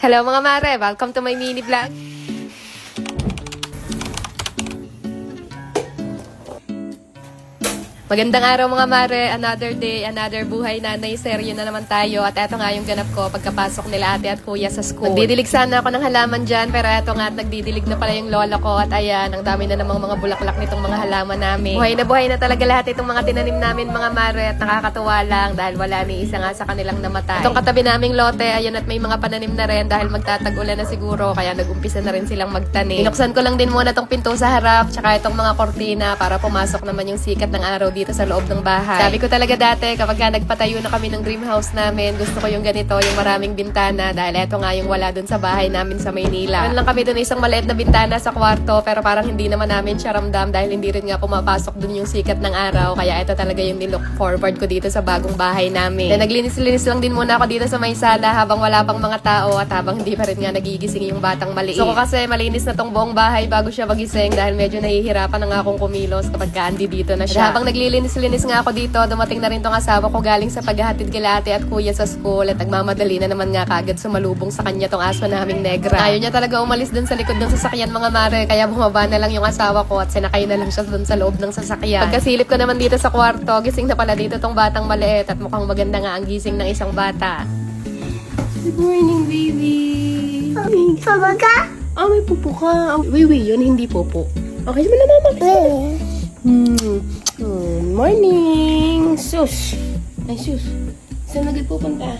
Hello mga mare, welcome to my mini vlog. Magandang araw mga mare, another day, another buhay nanay, seryo na naman tayo. At eto nga yung ganap ko pagkapasok nila ate at kuya sa school. Nagdidilig sana ako ng halaman dyan, pero eto nga at nagdidilig na pala yung lola ko. At ayan, ang dami na namang mga bulaklak nitong mga halaman namin. Buhay na talaga lahat itong mga tinanim namin mga mare. At nakakatuwa lang dahil wala ni isa nga sa kanilang namatay. Itong katabi naming lote, ayun at may mga pananim na rin dahil magtatag-ulan na siguro. Kaya nag-umpisa na rin silang magtanim. Binuksan ko lang din muna tong pinto sa harap, tsaka itong mga kortina para pumasok naman yung sikat ng araw dito sa loob ng bahay. Sabi ko talaga dati, kapag nagpatayo na kami ng dream house namin, gusto ko yung ganito, yung maraming bintana, dahil eto nga yung wala dun sa bahay namin sa Maynila. Meron lang kami dun isang maliit na bintana sa kwarto, pero parang hindi naman namin siya ramdam dahil hindi rin nga pumapasok dun yung sikat ng araw, kaya ito talaga yung nilook forward ko dito sa bagong bahay namin. Then naglinis-linis lang din muna ako dito sa may sala habang wala pang mga tao at habang hindi pa rin nga nagigising yung batang maliit. So ko kasi malinis na tong buong bahay bago siya magising dahil medyo nahihirapan na nga akong kumilos kapag andi dito na siya. At habang naglilinis-linis nga ako dito, dumating na rin tong asawa ko galing sa paghahatid kila ate at kuya sa school at nagmamadali na naman nga kagad sumalubong sa kanya tong aso naming negra. Ayaw niya talaga umalis dun sa likod ng sasakyan mga mare, kaya bumaba na lang yung asawa ko at sinakay na lang siya dun sa loob ng sasakyan. Pagkasilip ko naman dito sa kwarto, gising na pala dito tong batang maliit at mukhang maganda nga ang gising ng isang bata. Good morning, baby! Papa ka? Oh, may pupo ka. Oh, wait, yun hindi pupo. Okay, mo na mama. Morning! Sus! Ay, sus. Saan nagpupunta?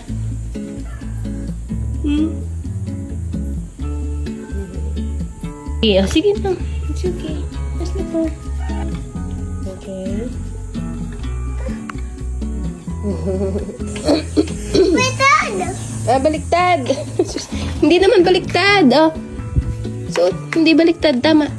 Yeah, sige na. It's okay. Let's look for. Okay. Baliktad! Baliktad. Sus, hindi naman baliktad. Oh. So, hindi baliktad. Tama.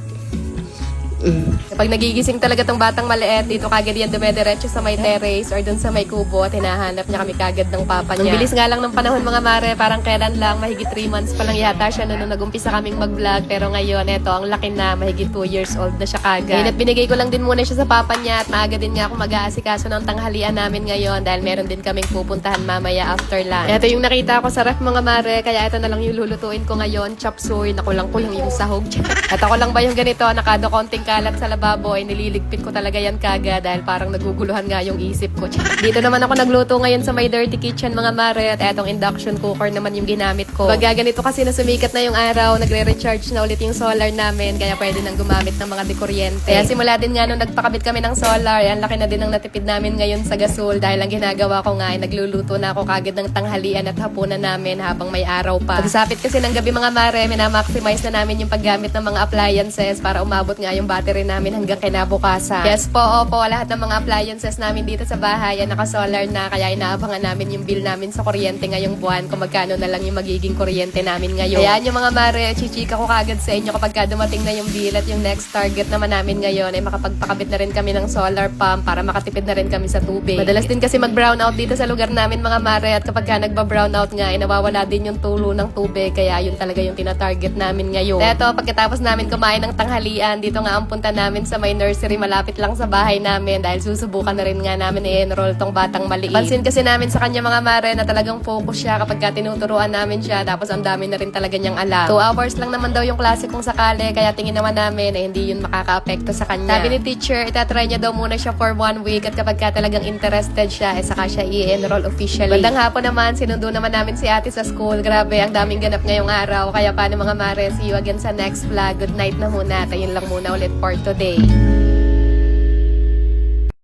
Kapag nagigising talaga tong batang maliit, dito kagad yan dumediretso sa may terrace or dun sa may kubo at hinahanap niya kami kagad ng papa niya. Ang bilis nga lang ng panahon mga mare, parang kailan lang, mahigit 3 months pa lang yata siya nung nag-umpisa kaming mag-vlog. Pero ngayon, eto, ang laki na, mahigit 2 years old na siya kagad. Ngayon at binigay ko lang din muna siya sa papa niya at maaga din nga ako mag-aasikaso ng tanghalian namin ngayon dahil meron din kaming pupuntahan mamaya after lunch. Eto yung nakita ko sa ref mga mare, kaya ito na lang yung lulutuin ko ngayon, chop suey, nakulang ko lang yung sahog. At ako lang ba yung ganito, nakado konting kalat sa lababo ay nililigpit ko talaga yan kaga dahil parang naguguluhan nga yung isip ko. Dito naman ako nagluto ngayon sa may dirty kitchen mga mare at etong induction cooker naman yung ginamit ko. Pag ganito kasi na sumikat na yung araw, nagre-recharge na ulit yung solar namin kaya pwede nang gumamit ng mga dekuryente. Kaya simula din nga nung nagpakabit kami ng solar, ang laki na din ang natipid namin ngayon sa gasol dahil ang ginagawa ko nga ay nagluluto na ako kagad ng tanghalian at hapunan namin habang may araw pa. Pagsapit kasi ng gabi mga mare, minamaximize na namin yung paggamit ng mga appliances para umabot nga yung battery namin hanggang kinabukasan. Yes po, opo, lahat ng mga appliances namin dito sa bahay ay naka-solar na kaya inaabangan namin yung bill namin sa kuryente ngayong buwan kung magkano na lang yung magiging kuryente namin ngayon. Kaya yung mga mare, chichika ko kagad sa inyo kapag dumating na yung bill at yung next target naman namin ngayon ay makapagpakabit na rin kami ng solar pump para makatipid na rin kami sa tubig. Madalas din kasi mag-brownout dito sa lugar namin mga mare at kapag nagba-brownout nga ay nawawala din yung tulo ng tubig kaya yun talaga yung tina-target namin ngayon. Eto, pagkatapos namin kumain ng tanghalian, dito nga ang punta namin sa may nursery malapit lang sa bahay namin dahil susubukan na rin nga namin i-enroll tong batang maliit. Pansin kasi namin sa kanya mga mare na talagang focus siya kapag tinuturuan namin siya tapos ang dami na rin talaga niyang alam. 2 hours lang naman daw yung klase kung sakali kaya tingin naman namin na hindi yun makaka-apekto sa kanya. Sabi ni teacher, itatry niya daw muna siya for 1 week at kapag talagang interested siya, saka siya i-enroll officially. Bandang hapon naman, sinundo naman namin si ate sa school. Grabe, ang daming ganap ngayong araw. Kaya paano mga mare, see you again sa next vlog. Good night na muna. At ayun lang muna ulit for today.